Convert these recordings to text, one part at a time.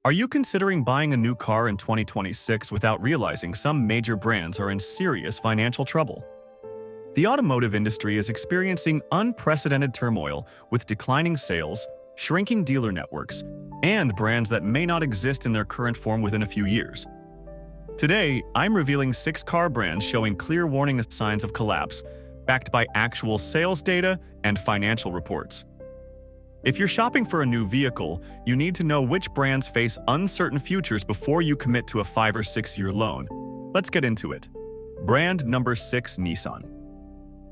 Are you considering buying a new car in 2026 without realizing some major brands are in serious financial trouble? The automotive industry is experiencing unprecedented turmoil with declining sales, shrinking dealer networks, and brands that may not exist in their current form within a few years. Today, I'm revealing 6 car brands showing clear warning signs of collapse, backed by actual sales data and financial reports. If you're shopping for a new vehicle, you need to know which brands face uncertain futures before you commit to a 5 or 6 year loan. Let's get into it. Brand number 6, Nissan.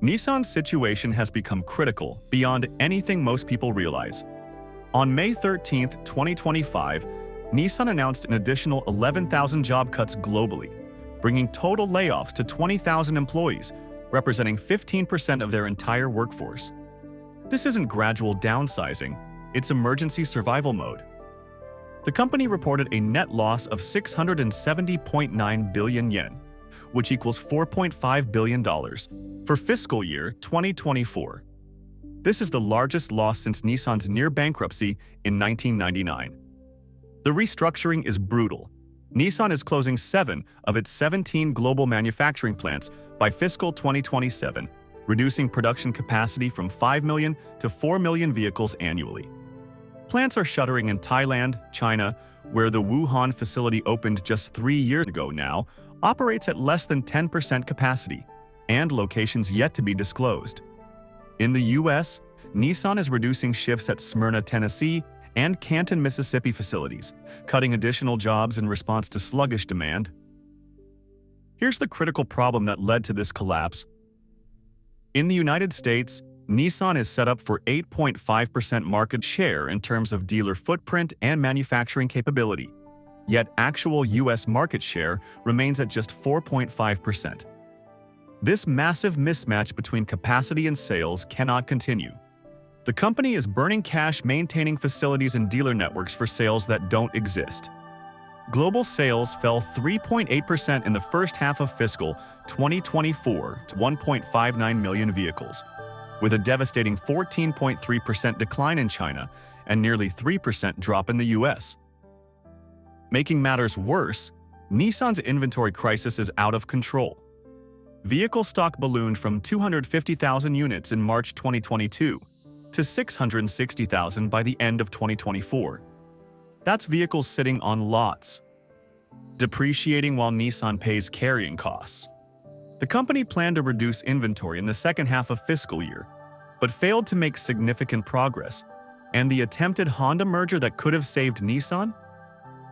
Nissan's situation has become critical beyond anything most people realize. On May 13, 2025, Nissan announced an additional 11,000 job cuts globally, bringing total layoffs to 20,000 employees, representing 15% of their entire workforce. This isn't gradual downsizing, it's emergency survival mode. The company reported a net loss of 670.9 billion yen, which equals $4.5 billion, for fiscal year 2024. This is the largest loss since Nissan's near bankruptcy in 1999. The restructuring is brutal. Nissan is closing 7 of its 17 global manufacturing plants by fiscal 2027, reducing production capacity from 5 million to 4 million vehicles annually. Plants are shuttering in Thailand, China, where the Wuhan facility opened just 3 years ago now, operates at less than 10% capacity, and locations yet to be disclosed. In the US, Nissan is reducing shifts at Smyrna, Tennessee, and Canton, Mississippi facilities, cutting additional jobs in response to sluggish demand. Here's the critical problem that led to this collapse. In the United States, Nissan is set up for 8.5% market share in terms of dealer footprint and manufacturing capability, yet actual US market share remains at just 4.5%. This massive mismatch between capacity and sales cannot continue. The company is burning cash maintaining facilities and dealer networks for sales that don't exist. Global sales fell 3.8% in the first half of fiscal 2024 to 1.59 million vehicles, with a devastating 14.3% decline in China and nearly 3% drop in the US. Making matters worse, Nissan's inventory crisis is out of control. Vehicle stock ballooned from 250,000 units in March 2022 to 660,000 by the end of 2024. That's vehicles sitting on lots, depreciating while Nissan pays carrying costs. The company planned to reduce inventory in the second half of fiscal year, but failed to make significant progress, and the attempted Honda merger that could have saved Nissan?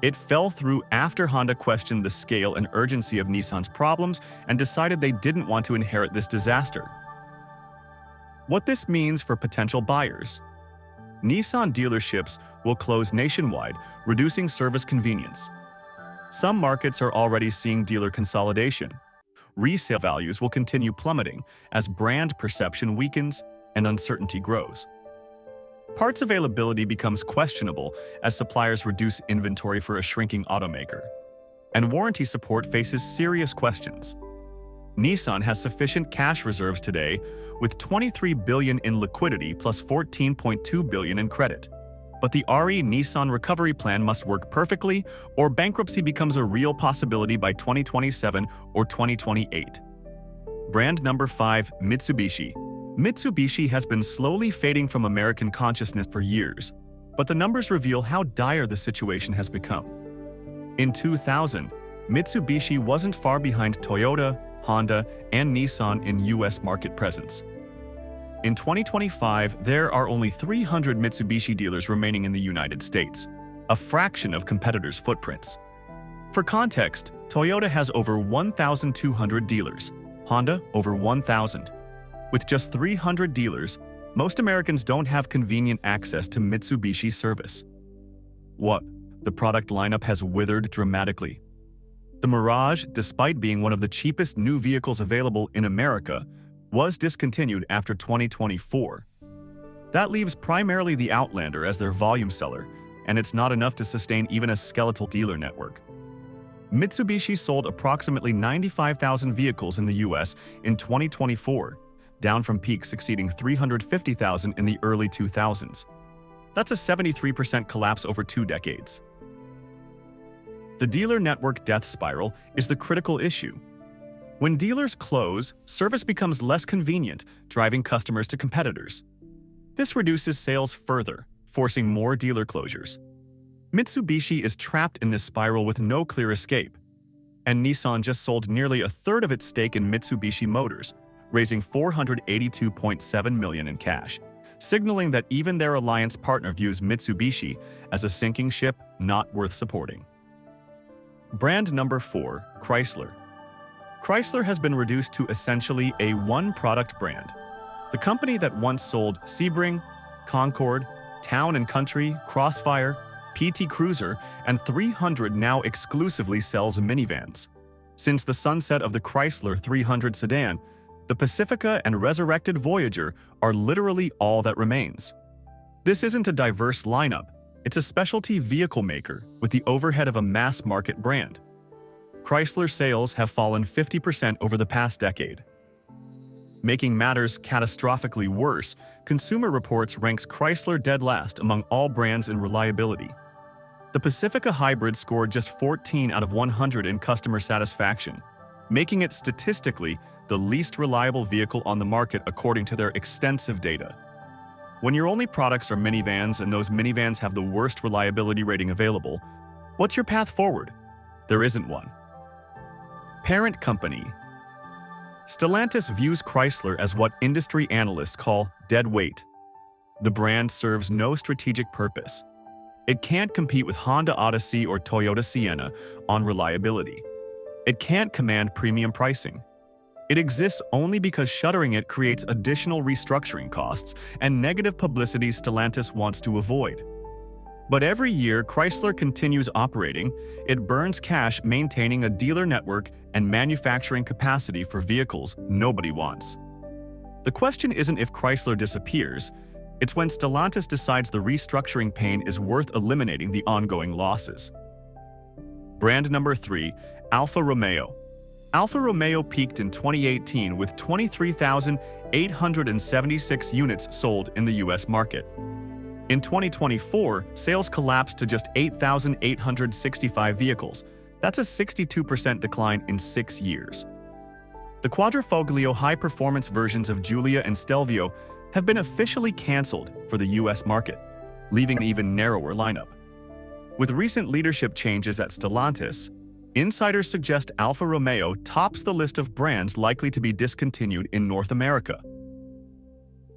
It fell through after Honda questioned the scale and urgency of Nissan's problems and decided they didn't want to inherit this disaster. What this means for potential buyers. Nissan dealerships will close nationwide, reducing service convenience. Some markets are already seeing dealer consolidation. Resale values will continue plummeting as brand perception weakens and uncertainty grows. Parts availability becomes questionable as suppliers reduce inventory for a shrinking automaker. And warranty support faces serious questions. Nissan has sufficient cash reserves today, with 23 billion in liquidity plus 14.2 billion in credit. But the RE Nissan recovery plan must work perfectly, or bankruptcy becomes a real possibility by 2027 or 2028. Brand number 5, Mitsubishi. Mitsubishi has been slowly fading from American consciousness for years, but the numbers reveal how dire the situation has become. In 2000, Mitsubishi wasn't far behind Toyota, Honda, and Nissan in US market presence. In 2025, there are only 300 Mitsubishi dealers remaining in the United States, a fraction of competitors' footprints. For context, Toyota has over 1,200 dealers, Honda over 1,000. With just 300 dealers, most Americans don't have convenient access to Mitsubishi service. What? The product lineup has withered dramatically. The Mirage, despite being one of the cheapest new vehicles available in America, was discontinued after 2024. That leaves primarily the Outlander as their volume seller, and it's not enough to sustain even a skeletal dealer network. Mitsubishi sold approximately 95,000 vehicles in the US in 2024, down from peaks exceeding 350,000 in the early 2000s. That's a 73% collapse over 2 decades. The dealer network death spiral is the critical issue. When dealers close, service becomes less convenient, driving customers to competitors. This reduces sales further, forcing more dealer closures. Mitsubishi is trapped in this spiral with no clear escape. And Nissan just sold nearly a third of its stake in Mitsubishi Motors, raising $482.7 million in cash, signaling that even their alliance partner views Mitsubishi as a sinking ship not worth supporting. Brand number 4, Chrysler. Chrysler has been reduced to essentially a one-product brand. The company that once sold Sebring, Concorde, Town & Country, Crossfire, PT Cruiser, and 300 now exclusively sells minivans. Since the sunset of the Chrysler 300 sedan, the Pacifica and resurrected Voyager are literally all that remains. This isn't a diverse lineup, it's a specialty vehicle maker with the overhead of a mass-market brand. Chrysler sales have fallen 50% over the past decade. Making matters catastrophically worse, Consumer Reports ranks Chrysler dead last among all brands in reliability. The Pacifica Hybrid scored just 14 out of 100 in customer satisfaction, making it statistically the least reliable vehicle on the market according to their extensive data. When your only products are minivans and those minivans have the worst reliability rating available, what's your path forward? There isn't one. Parent company. Stellantis views Chrysler as what industry analysts call dead weight. The brand serves no strategic purpose. It can't compete with Honda Odyssey or Toyota Sienna on reliability. It can't command premium pricing. It exists only because shuttering it creates additional restructuring costs and negative publicity Stellantis wants to avoid. But every year Chrysler continues operating, it burns cash maintaining a dealer network and manufacturing capacity for vehicles nobody wants. The question isn't if Chrysler disappears, it's when Stellantis decides the restructuring pain is worth eliminating the ongoing losses. Brand number 3, Alfa Romeo. Alfa Romeo peaked in 2018 with 23,876 units sold in the US market. In 2024, sales collapsed to just 8,865 vehicles. That's a 62% decline in 6 years. The Quadrifoglio high-performance versions of Giulia and Stelvio have been officially canceled for the US market, leaving an even narrower lineup. With recent leadership changes at Stellantis, insiders suggest Alfa Romeo tops the list of brands likely to be discontinued in North America.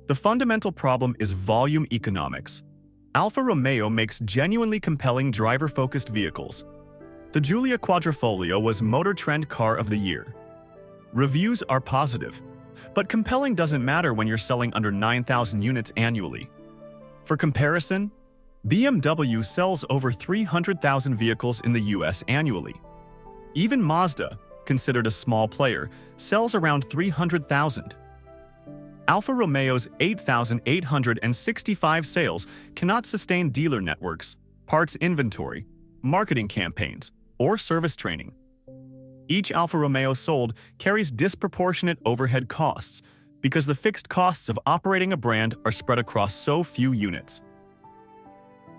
The fundamental problem is volume economics. Alfa Romeo makes genuinely compelling driver-focused vehicles. The Giulia Quadrifoglio was Motor Trend Car of the Year. Reviews are positive, but compelling doesn't matter when you're selling under 9,000 units annually. For comparison, BMW sells over 300,000 vehicles in the US annually. Even Mazda, considered a small player, sells around 300,000. Alfa Romeo's 8,865 sales cannot sustain dealer networks, parts inventory, marketing campaigns, or service training. Each Alfa Romeo sold carries disproportionate overhead costs because the fixed costs of operating a brand are spread across so few units.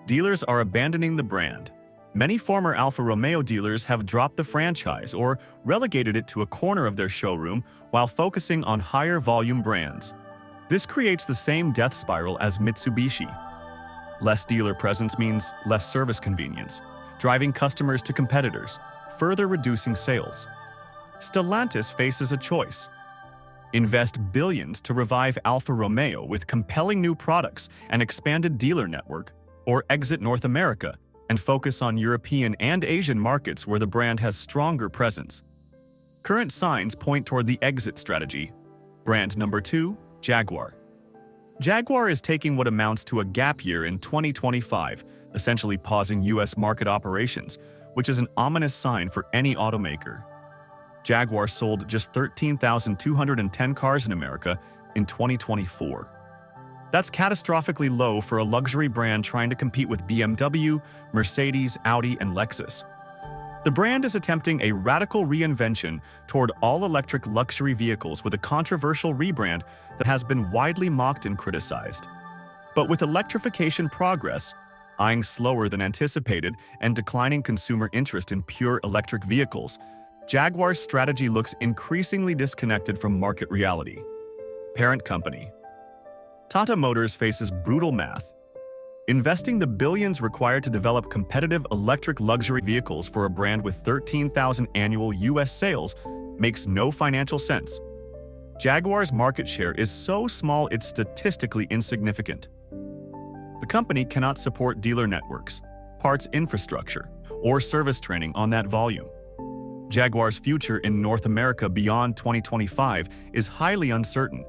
Dealers are abandoning the brand. Many former Alfa Romeo dealers have dropped the franchise or relegated it to a corner of their showroom while focusing on higher volume brands. This creates the same death spiral as Mitsubishi. Less dealer presence means less service convenience, driving customers to competitors, further reducing sales. Stellantis faces a choice: invest billions to revive Alfa Romeo with compelling new products and expanded dealer network, or exit North America and focus on European and Asian markets where the brand has stronger presence. Current signs point toward the exit strategy. Brand number 2, Jaguar. Jaguar is taking what amounts to a gap year in 2025, essentially pausing US market operations, which is an ominous sign for any automaker. Jaguar sold just 13,210 cars in America in 2024. That's catastrophically low for a luxury brand trying to compete with BMW, Mercedes, Audi, and Lexus. The brand is attempting a radical reinvention toward all-electric luxury vehicles with a controversial rebrand that has been widely mocked and criticized. But with electrification progress, Eyeing slower than anticipated and declining consumer interest in pure electric vehicles, Jaguar's strategy looks increasingly disconnected from market reality. Parent company. Tata Motors faces brutal math. Investing the billions required to develop competitive electric luxury vehicles for a brand with 13,000 annual US sales makes no financial sense. Jaguar's market share is so small it's statistically insignificant. The company cannot support dealer networks, parts infrastructure, or service training on that volume. Jaguar's future in North America beyond 2025 is highly uncertain.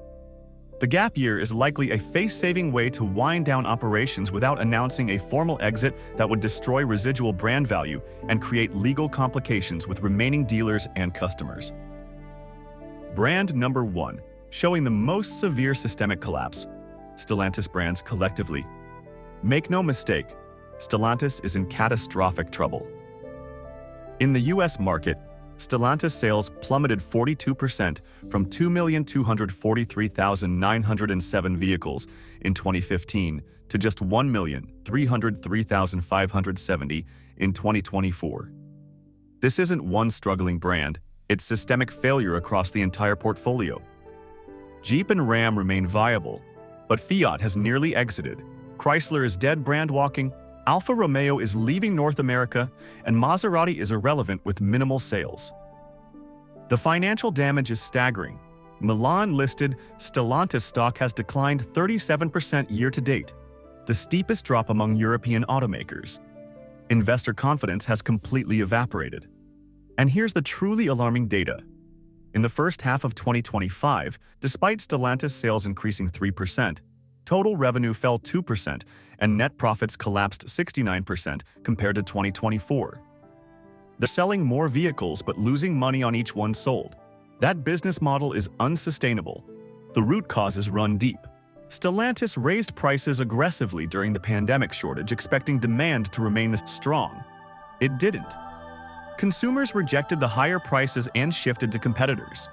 The gap year is likely a face-saving way to wind down operations without announcing a formal exit that would destroy residual brand value and create legal complications with remaining dealers and customers. Brand number 1, showing the most severe systemic collapse. Stellantis brands collectively. Make no mistake, Stellantis is in catastrophic trouble. In the US market, Stellantis sales plummeted 42% from 2,243,907 vehicles in 2015 to just 1,303,570 in 2024. This isn't one struggling brand, it's systemic failure across the entire portfolio. Jeep and Ram remain viable, but Fiat has nearly exited, Chrysler is dead brand walking, Alfa Romeo is leaving North America, and Maserati is irrelevant with minimal sales. The financial damage is staggering. Milan-listed Stellantis stock has declined 37% year-to-date, the steepest drop among European automakers. Investor confidence has completely evaporated. And here's the truly alarming data. In the first half of 2025, despite Stellantis sales increasing 3%, total revenue fell 2% and net profits collapsed 69% compared to 2024. They're selling more vehicles but losing money on each one sold. That business model is unsustainable. The root causes run deep. Stellantis raised prices aggressively during the pandemic shortage, expecting demand to remain strong. It didn't. Consumers rejected the higher prices and shifted to competitors.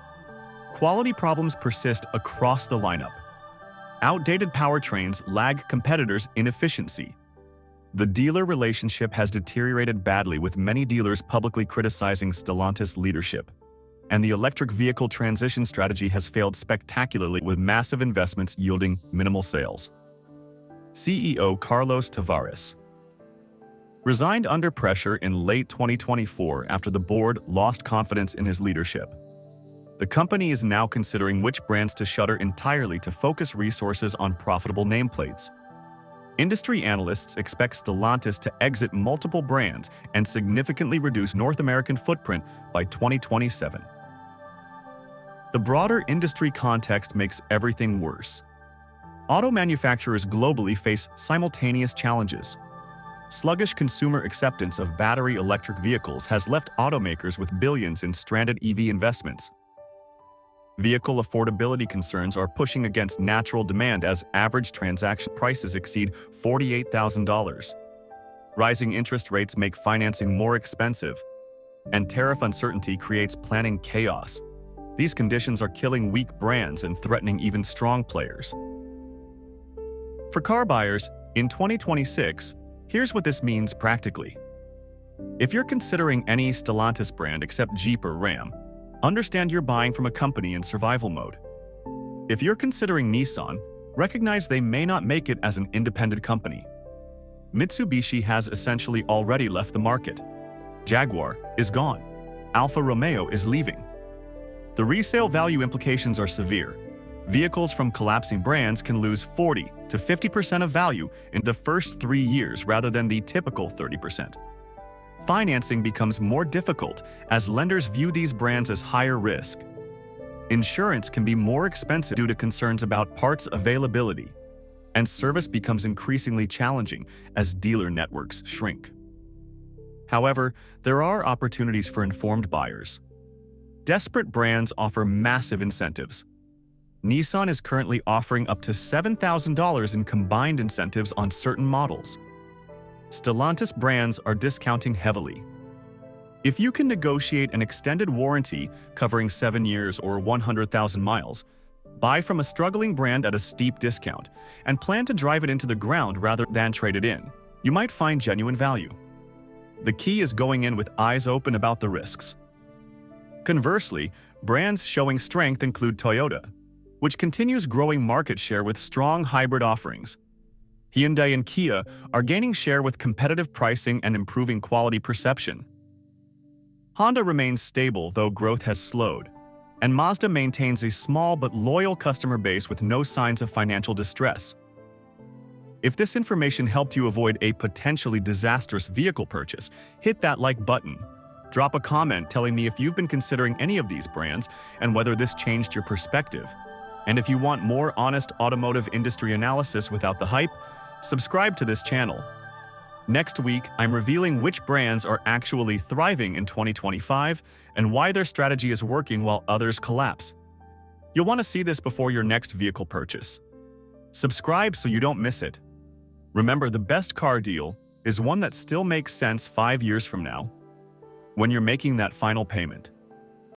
Quality problems persist across the lineup. Outdated powertrains lag competitors in efficiency. The dealer relationship has deteriorated badly, with many dealers publicly criticizing Stellantis leadership. And the electric vehicle transition strategy has failed spectacularly, with massive investments yielding minimal sales. CEO Carlos Tavares resigned under pressure in late 2024 after the board lost confidence in his leadership. The company is now considering which brands to shutter entirely to focus resources on profitable nameplates. Industry analysts expect Stellantis to exit multiple brands and significantly reduce North American footprint by 2027. The broader industry context makes everything worse. Auto manufacturers globally face simultaneous challenges. Sluggish consumer acceptance of battery electric vehicles has left automakers with billions in stranded EV investments. Vehicle affordability concerns are pushing against natural demand as average transaction prices exceed $48,000. Rising interest rates make financing more expensive, and tariff uncertainty creates planning chaos. These conditions are killing weak brands and threatening even strong players. For car buyers, in 2026, here's what this means practically. If you're considering any Stellantis brand except Jeep or Ram, understand you're buying from a company in survival mode. If you're considering Nissan, recognize they may not make it as an independent company. Mitsubishi has essentially already left the market. Jaguar is gone. Alfa Romeo is leaving. The resale value implications are severe. Vehicles from collapsing brands can lose 40 to 50% of value in the first 3 years rather than the typical 30%. Financing becomes more difficult as lenders view these brands as higher risk. Insurance can be more expensive due to concerns about parts availability, and service becomes increasingly challenging as dealer networks shrink. However, there are opportunities for informed buyers. Desperate brands offer massive incentives. Nissan is currently offering up to $7,000 in combined incentives on certain models. Stellantis brands are discounting heavily. If you can negotiate an extended warranty covering 7 years or 100,000 miles, buy from a struggling brand at a steep discount and plan to drive it into the ground rather than trade it in. you might find genuine value. The key is going in with eyes open about the risks. Conversely, brands showing strength include Toyota, which continues growing market share with strong hybrid offerings. Hyundai and Kia are gaining share with competitive pricing and improving quality perception. Honda remains stable, though growth has slowed, and Mazda maintains a small but loyal customer base with no signs of financial distress. If this information helped you avoid a potentially disastrous vehicle purchase, hit that like button. Drop a comment telling me if you've been considering any of these brands and whether this changed your perspective. And if you want more honest automotive industry analysis without the hype, subscribe to this channel. Next week, I'm revealing which brands are actually thriving in 2025 and why their strategy is working while others collapse. You'll want to see this before your next vehicle purchase. Subscribe so you don't miss it. Remember, the best car deal is one that still makes sense 5 years from now, when you're making that final payment.